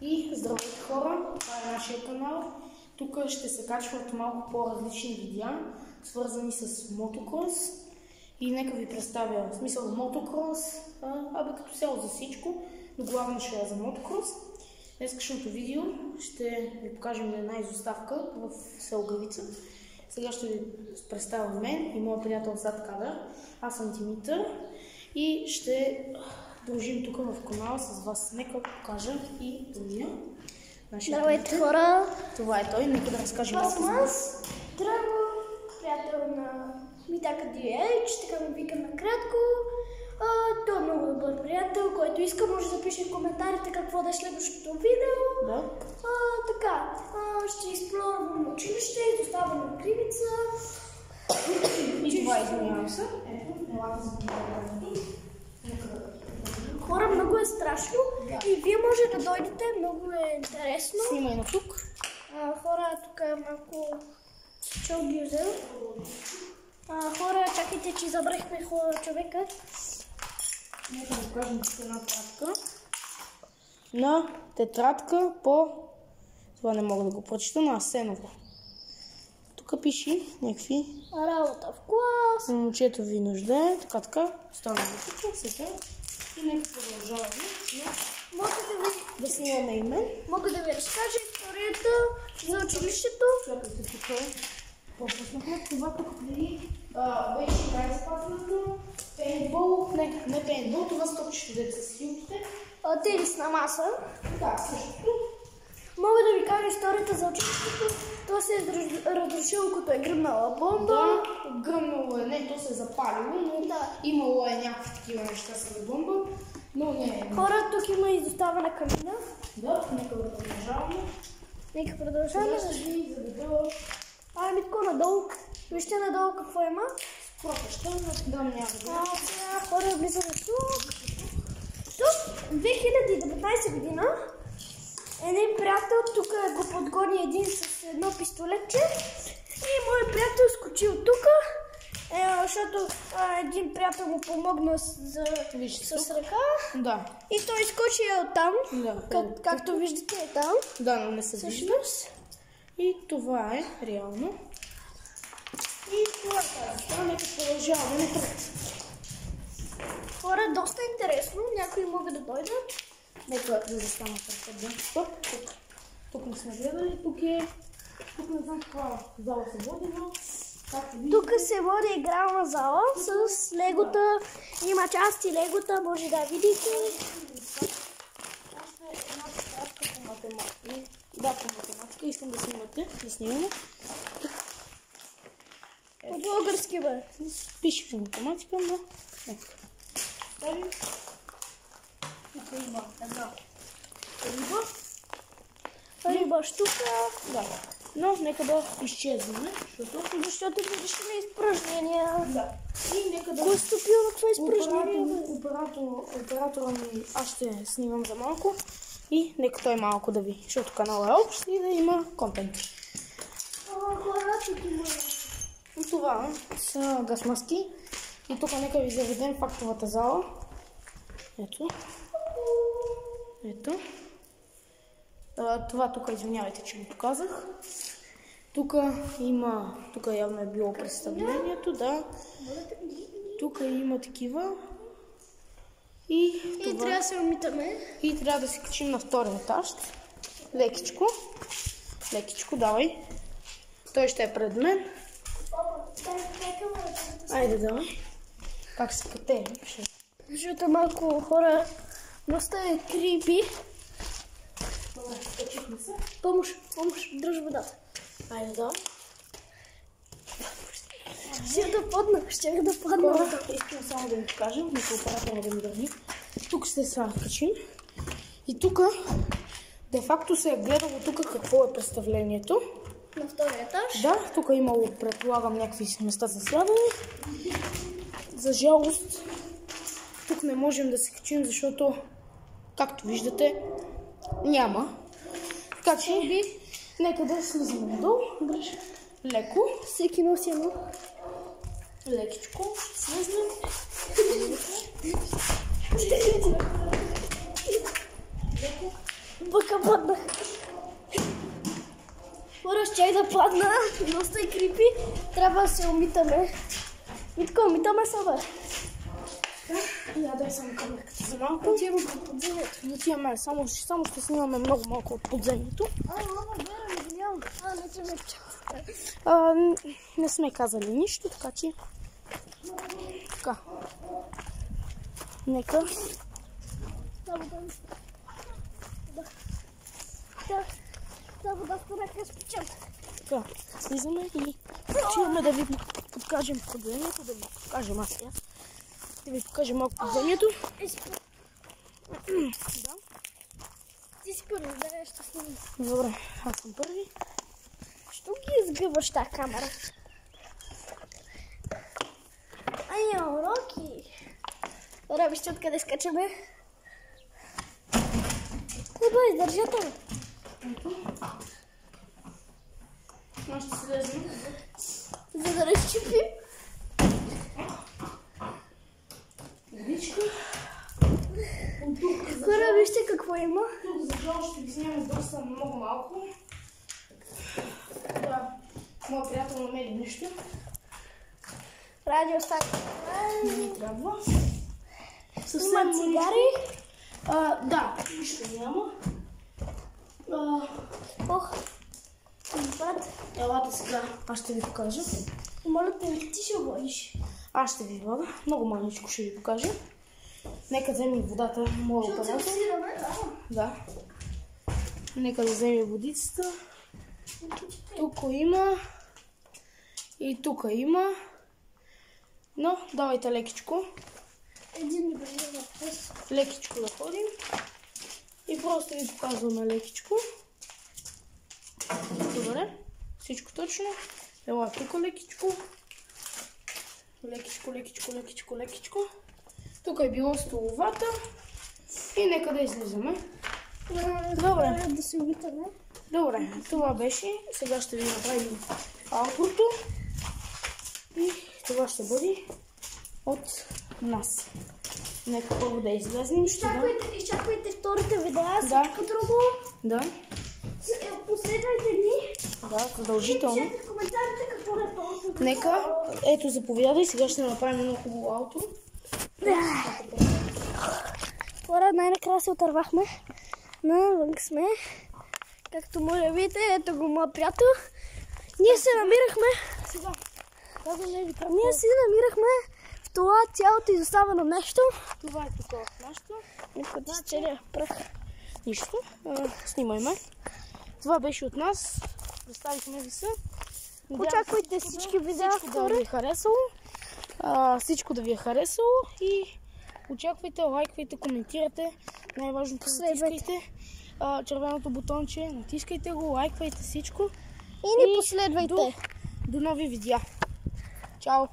И здравейте хора, това е нашия канал. Тук ще се качват малко по-различни видеа, свързани с мотокрос. И нека ви представя смисъл на мотокрос, като цяло за всичко, но главно ще е за мотокрос. Днескашното видео ще ви покажем една изоставка в село Гавица. Сега ще ви представя мен и моят приятел зад кадър. Аз съм Димитър и ще дружим тук в канала с вас. Нека покажа и другия. Здравейте хора! Това е той. Нека да разкажем малко за нас. Драго, приятел на Митака DH, така му викам накратко. Той е много добър приятел, който иска може да пише в коментарите какво да е следващото видео. Да. Ще изплорвам училище, изоставам на Кривица. И това извинявам се. Ето, елата за коментарите. Хора, много е страшно и вие може да дойдете, много е интересно. Снимай на тук. Хора, тук е малко чол ги взел. Хора, чакайте, че забрахме човека. Нека да покажем тук една тетрадка. На тетрадка по... Това не мога да го прочита, на Асеново. Тук пише някакви... Работа в клас. Момчето ви нуждае, така. Стана го тук, сега. И нека продължаваме. Да снимаме и мен. Мога да ви разкажа историята за училището. Чакайте тук. Пропуснахме това тук преди. Беше най-запазната. Пейнтбол. Не пейнтбол, това стопчето деца с филмите. Тенисна маса. Да, същото. Мога да ви кажа историята за училището. То се е разрушило, като е гръмнала бомба. Да, гръмнало е, не, то се е запалило, но имало е някакви такива неща с бомба, но не е. Хора, тук има изоставена камина. Да, нека да продължаваме. Нека продължаваме. Сега ще ви заведа... Митко, надолу. Вижте надолу какво има. Пропаща, да, няма да сега хора, влизаме тук. Тук, 2019 година, един приятел тук го подгони един с едно пистолетче и моят приятел скочи от тук, защото един приятел му помогна с ръка. Да. И той скочи оттам, да, както виждате е там. Да, но не се вижда. И това е реално. И това е така. Нека продължаваме напред. Хора, доста интересно. Някои могат да дойдат. Нека да застана пред тук не сме гледали. Тук не знам каква зала се води, но тук се води игрална зала с легота. Има части легота, може да видите. Още една тетрадка по математика. Да, по математика. Искам да снимате. Да снимаме. По български бе. Пише по математика, но... Нека. Ставим. Риба. Една. Риба штука. Да. Но нека да изчезваме, защото видишме изпражнения. Да. И нека да... Кой стопил на това изпражнение? Оператора ми аз ще снимам за малко. И нека той малко да ви, защото каналът е общ и да има контент. Това са газмаски. И тук нека ви заведем в актовата зала. Ето. Ето. Това тук, извинявайте, че го показах. Тук има, тук явно е било представлението, да. Тук има такива. И трябва да се умитаме. И трябва да се качим на втория етаж. Лекичко. Лекичко, давай. Той ще е пред мен. Айде, давай. Как се кате? Защото малко хора доста е крипи. Добре, качихме се. Помощ, дръж водата. Айде, давай. Щях да падна. Искам само да ви покажа, нека оператора да ми държи. Тук ще се качим. И тук, де-факто се е гледало тук какво е представлението. На втория етаж? Да, тук е имало, предполагам, някакви места за сядане. За жалост, тук не можем да се качим, защото, както виждате, няма. Така че, нека да слизаме надолу. Леко. Всеки носи едно. Лекичко. Слизнем. пък паднах. Хора, ще да падна. Доста е крипи. Трябва да се умитаме. Митко, умитаме се, бе. Я дай само камерката за малко. Отиваме по подземието. Отиваме, само ще снимаме много малко от подземието. Вера, не нямам. Не че ме чакате. Не сме казали нищо, така че... Така. Нека. Да, водата нека спичам. Така, слизаме и отиваме да ви покажем подземието, да ви покажем аз сега. Да ви покажем малко подземието. Да. Ти си първи, да я ще снимам. Добре, аз съм първи. Що ги изгъваш тази камера? Ай, уроки! Добре, вижте откъде скачаме. Куда издържате, бе? Аз ще слезем. За да разчупим. Водичка. Хора, вижте какво има. Тук за жал ще ви снимаме доста много малко. Да, моят приятел намери нещо. Радиостанция. Не ми трябва. Има цигари. Да, нищо няма. Ох, брат. Елате сега, аз ще ви покажа. Моля те, ти ще водиш. Аз ще ви вода. Много маличко ще ви покажа. Нека вземе водата, моя апарат. Да. Нека да вземе водицата. Тук има. И тук има. Но, давайте лекичко. Един ми бъде въпрос. Лекичко да ходим. И просто ви показваме лекичко. Добре. Всичко точно. Ела тук лекичко. Лекичко, лекичко, лекичко, лекичко. Тук е било столовата. И нека да излизаме. Добре. Да се обитаме. Добре, това беше. Сега ще ви направим аутрото. И това ще бъде от нас. Нека първо да излезнем. Изчаквайте вторите видеа, Да. всичко друго. Да. Последвайте ни. Да, продължително. Пишете в коментарите какво е това. Нека, ето заповядай, сега ще направим едно хубаво аутро. Хора, най-накрая се отървахме. Навън сме. Както може да видите, ето го моят приятел. Ние се намирахме. Ние се намирахме в това цялото изоставено нещо. Това е тук в нашото. Никой да се целия пръх. Нищо. Снимай ме. Това беше от нас. Представихме ви се. Очаквайте всички видеа. Всичко да ви е харесало. Всичко да ви е харесало. И очаквайте, лайквайте, коментирате. Най-важното натискайте червеното бутонче. Натискайте го, лайквайте всичко. И ни последвайте. До нови видеа. Чао!